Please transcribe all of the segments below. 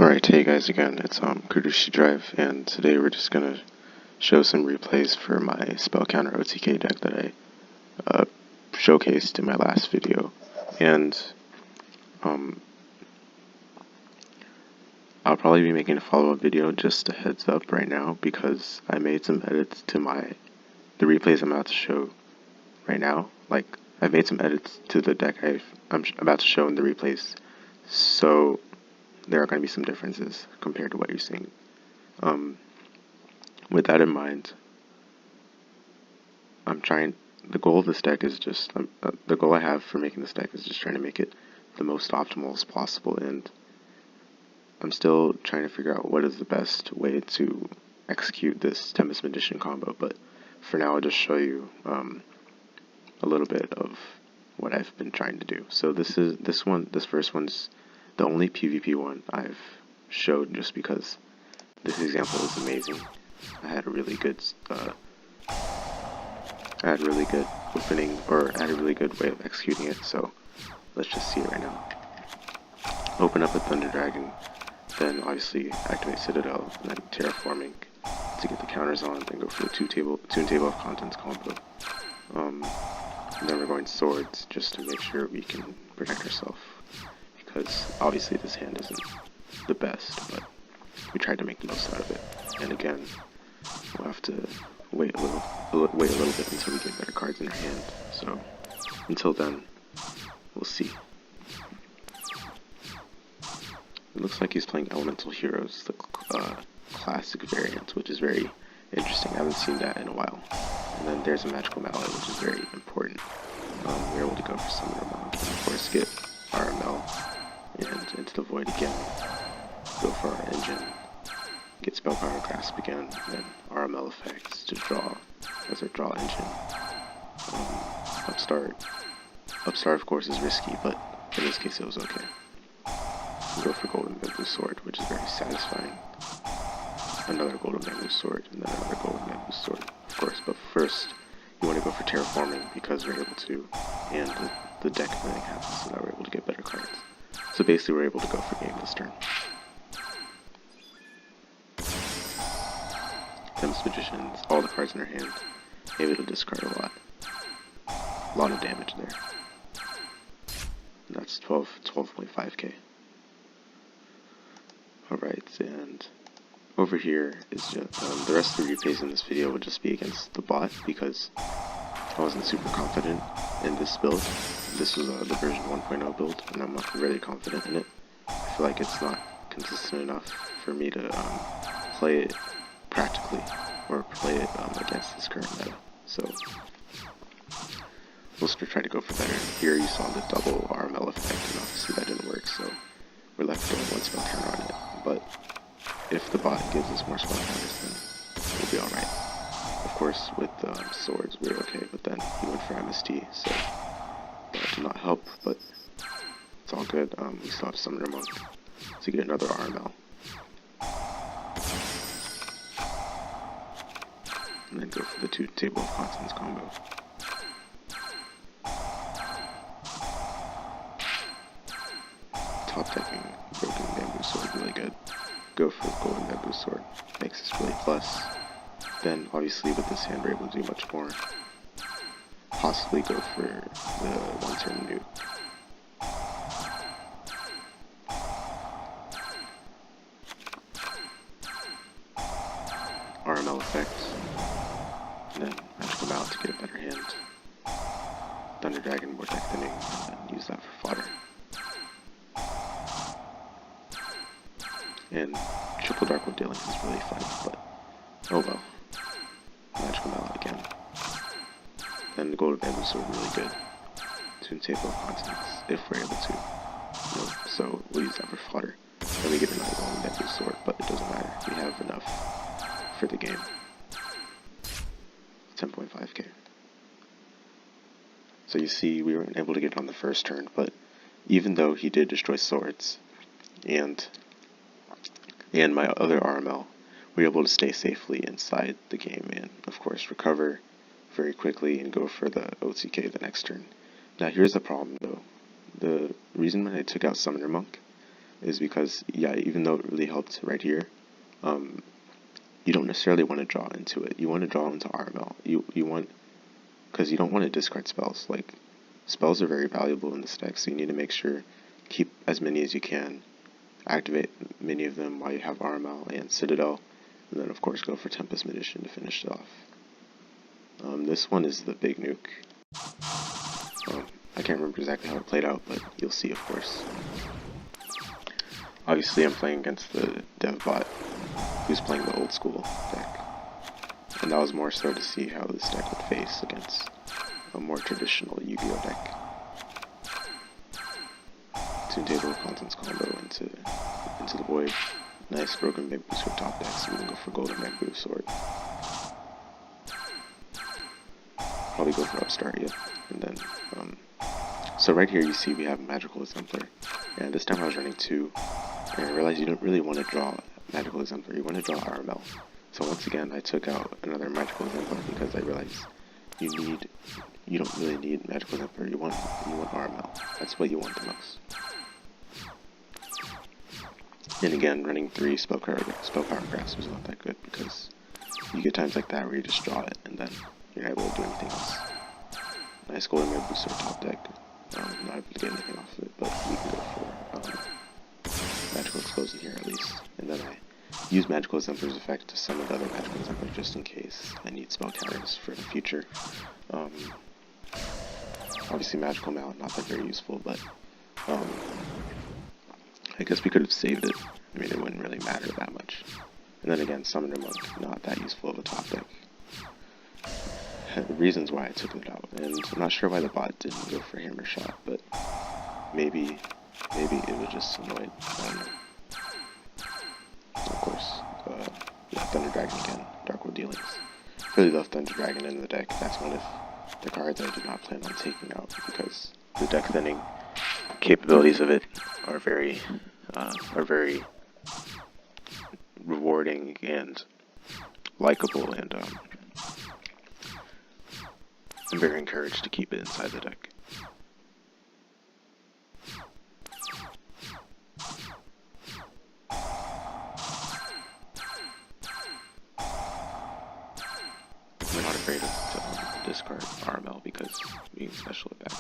Alright, hey guys again, it's Kudushi Drive, and today we're just gonna show some replays for my Spell Counter OTK deck that I showcased in my last video. And I'll probably be making a follow-up video, just a heads up right now, because I made some edits to the replays I'm about to show right now. Like, I've made some edits to the deck I'm about to show in the replays, so there are going to be some differences compared to what you're seeing. With that in mind, the goal of this deck is just, the goal I have for making this deck is just trying to make it the most optimal as possible, and I'm still trying to figure out what is the best way to execute this Tempest Magician combo, but for now I'll just show you a little bit of what I've been trying to do. So this first one's the only PvP one I've showed just because this example is amazing. I had a really good opening, or I had a really good way of executing it, so let's just see it right now. Open up a Thunder Dragon, then obviously activate Citadel, and then Terraforming to get the counters on, then go for the Tune Table of Contents combo. And then we're going Swords just to make sure we can protect ourselves, because obviously this hand isn't the best, but we tried to make the most out of it. And again, we'll have to wait a little bit until we get better cards in our hand. So until then, we'll see. It looks like he's playing Elemental Heroes, the classic variant, which is very interesting. I haven't seen that in a while. And then there's a Magical Mallet, which is very important. We're able to go for Summoner Monk, and of course get RML, and into the Void again, go for our engine, get Spell Counter Grasp again, and then RML effects to draw as our draw engine. Upstart of course is risky, but in this case it was okay. Go for Golden Bamboo Sword, which is very satisfying. Another Golden Bamboo Sword, and then another Golden Bamboo Sword, of course. But first, you want to go for Terraforming, because we're able to, and the deck thing happens, so that we're able to get better cards. So basically, we're able to go for game this turn. Tempest Magicians, all the cards in our hand, able to discard a lot of damage there. And that's 12.5k. Alright, and over here is just, the rest of the replays in this video will just be against the bot, because I wasn't super confident in this build. This was the version 1.0 build, and I'm not really confident in it. I feel like it's not consistent enough for me to play it practically, or play it against this current meta. So we'll try to go for better. Here you saw the double RML effect, and obviously that didn't work, so we're left with one spell counter on it. But if the bot gives us more spell counters, then we'll be alright. Of course, with swords we were okay, but then he went for MST, so that did not help, but it's all good. We still have Summoner Monk to get another RML. And then go for the Table of Contents combo. Top decking Broken Bamboo Sword, really good. Go for Golden Bamboo Sword, makes us really plus. Then obviously with this hand we're able to do much more. Possibly go for the one-turn nuke. RML effects, and then Magical Mallet to get a better hand. Thunder Dragon, more deck thinning, and then use that for fodder. And Triple Darkwood Dealings is really funny, but oh well. Magical Mallet again. Then the Golden Bamboo Sword, really good. Tune Table of Contents, if we're able to. No, so we'll use that for fodder. Then we get another Golden Bamboo Sword, but it doesn't matter. We have enough for the game. 10.5k. So you see, we weren't able to get it on the first turn, but even though he did destroy swords, and my other RML, we were able to stay safely inside the game and, of course, recover very quickly and go for the OTK the next turn. Now, here's the problem, though. The reason I took out Summoner Monk is because, yeah, even though it really helped right here, you don't necessarily want to draw into it. You want to draw into RML. You want, because you don't want to discard spells. Like, spells are very valuable in this deck, so you need to make sure, keep as many as you can, activate many of them while you have RML and Citadel, and then of course go for Tempest Magician to finish it off. This one is the big nuke. I can't remember exactly how it played out, but you'll see, of course. Obviously, I'm playing against the dev bot, who's playing the old school deck, and that was more so to see how this deck would face against a more traditional Yu-Gi-Oh deck. Tune Table of Contents combo into the void. Nice broken Meg Boost for top deck, so we can go for Golden Meg Boost Sword. Probably go for Upstart, yeah. And then, so right here you see we have Magical Exemplar, and this time I was running 2, and I realized you don't really want to draw Magical Exemplar, you want to draw RML. So once again, I took out another Magical Exemplar because I realized you don't really need Magical Exemplar, you want RML. That's what you want the most. And again, running 3 Spell Power Grasp was not that good because you get times like that where you just draw it and then you're not able to do anything else. Nice Golden Mirror Booster top deck. Not able to get anything off of it, but we can go for Magical Explosion here at least. And then I use Magical Exemplar's effect to summon the other Magical Exemplar just in case I need spell counters for the future. Obviously Magical Mount, not that very useful, but I guess we could have saved it. I mean, it wouldn't really matter that much. And then again, Summoner Monk, not that useful of a top deck. The reasons why I took it out, and I'm not sure why the bot didn't go for Hammer Shot, but maybe it was just annoyed. I don't know. Of course, yeah, Thunder Dragon again, Darkwood Dealings. Really love Thunder Dragon in the deck. That's one of the cards I do not plan on taking out because the deck thinning capabilities of it are very rewarding and likable, and I'm very encouraged to keep it inside the deck. We're not afraid to discard RML because we can special it back.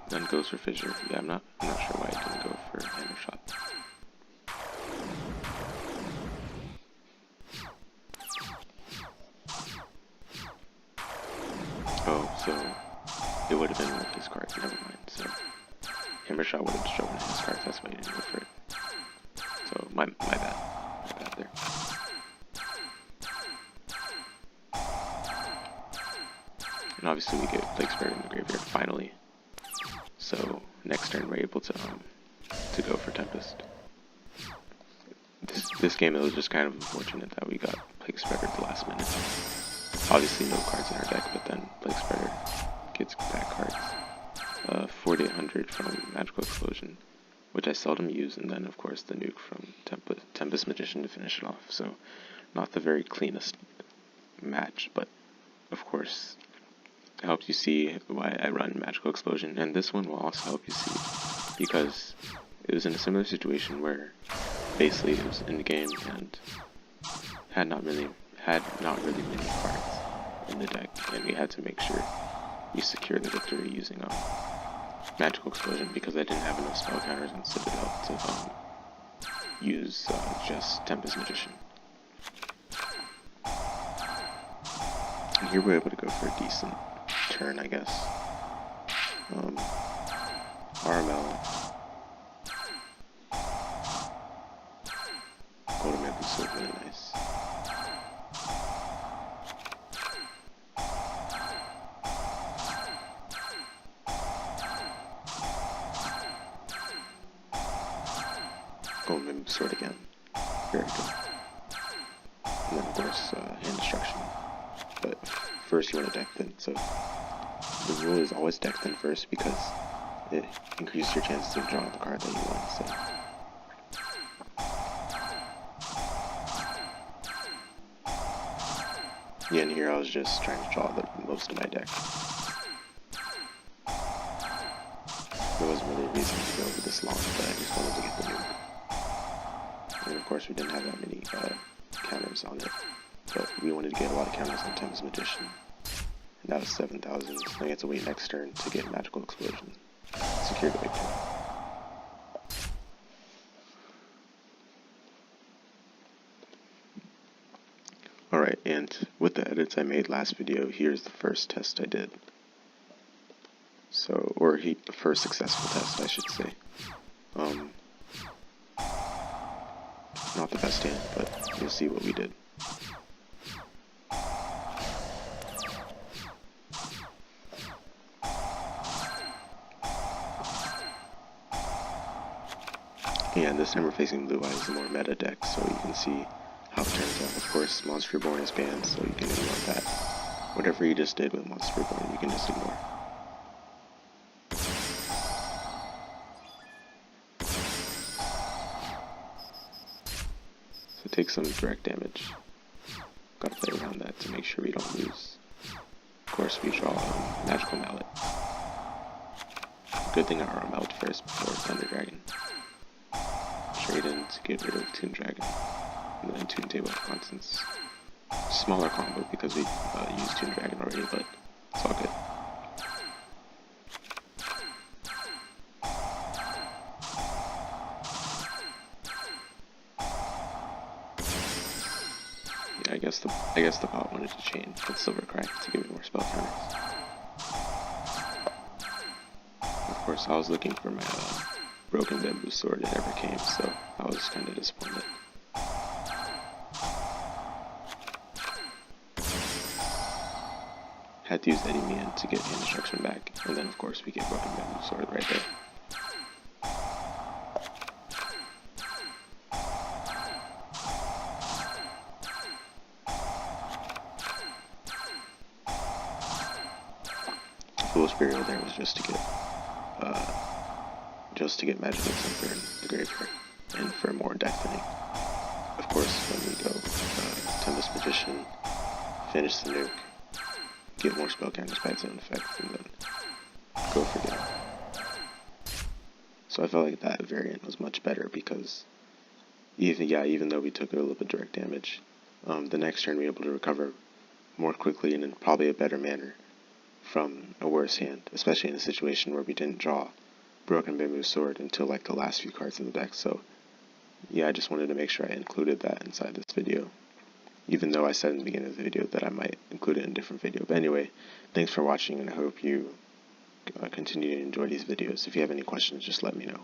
Then goes for Fissure. Yeah, I'm not sure why I didn't go for Hammer Shot. Oh, so it would have been one of his cards, never mind. So Hammer Shot would have shown one of his cards, that's why he didn't go for it. So my bad there. And obviously we get Plague Spirit in the graveyard finally. So next turn we're able to go for Tempest. This game, it was just kind of unfortunate that we got Plague Spreader at the last minute. Obviously no cards in our deck, but then Plague Spreader gets back cards. 4800 from Magical Explosion, which I seldom use, and then of course the nuke from Tempest Magician to finish it off. So not the very cleanest match, but of course it helps you see why I run Magical Explosion, and this one will also help you see because it was in a similar situation where basically it was in the game and had not really many cards in the deck, and we had to make sure we secure the victory using Magical Explosion because I didn't have enough spell counters on Citadel to use just Tempest Magician. And here we're able to go for a decent turn, I guess. RML. Golden Map is so really nice. Golden Map Sword again. Very good. And then of course, hand destruction. But first you want to deck thin, so the rule is always deck thin first because it increases your chances of drawing the card that you want, so. Yeah, and here I was just trying to draw the most of my deck. There wasn't really reason to go over this long, but I just wanted to get the nuke. And of course we didn't have that many counters on it, but we wanted to get a lot of counters on Tempest Magician. And that was 7,000, so I had to wait next turn to get Magical Explosion. Secure the victory. Alright, and with the edits I made last video, here's the first test I did. So, or the first successful test, I should say. Not the best hand, but you'll see what we did. And this time we're facing Blue Eyes, a more meta deck, so you can see how it turns out. Of course, Monster Reborn is banned, so you can ignore that. Whatever you just did with Monster Reborn, you can just ignore. So take some direct damage. Gotta play around that to make sure we don't lose. Of course, we draw a Magical Mallet. Good thing I draw Mallet first before Thunder Dragon. Trade in to get rid of Toon Dragon, and then Toon Table of Constants. Smaller combo because we used Toon Dragon already, but it's all good. Yeah, I guess the bot wanted to chain with Silver Crack to give it more spell counters. Of course, I was looking for my Broken Bamboo Sword. It never came, so I was kind of disappointed. Had to use Eddie Mian to get hand destruction back, and then of course we get Broken Bamboo Sword right there. Fool's Burial there was just to get Magical Center in the graveyard, and for more deck thinning. Of course, when we go Tempest Magician, finish the nuke, get more spell counters by its own effect, and then go for game. So I felt like that variant was much better because even though we took a little bit direct damage, the next turn we were able to recover more quickly and in probably a better manner from a worse hand, especially in a situation where we didn't draw Broken Bamboo Sword until like the last few cards in the deck. So yeah, I just wanted to make sure I included that inside this video, even though I said in the beginning of the video that I might include it in a different video. But anyway, thanks for watching, and I hope you continue to enjoy these videos. If you have any questions, just let me know.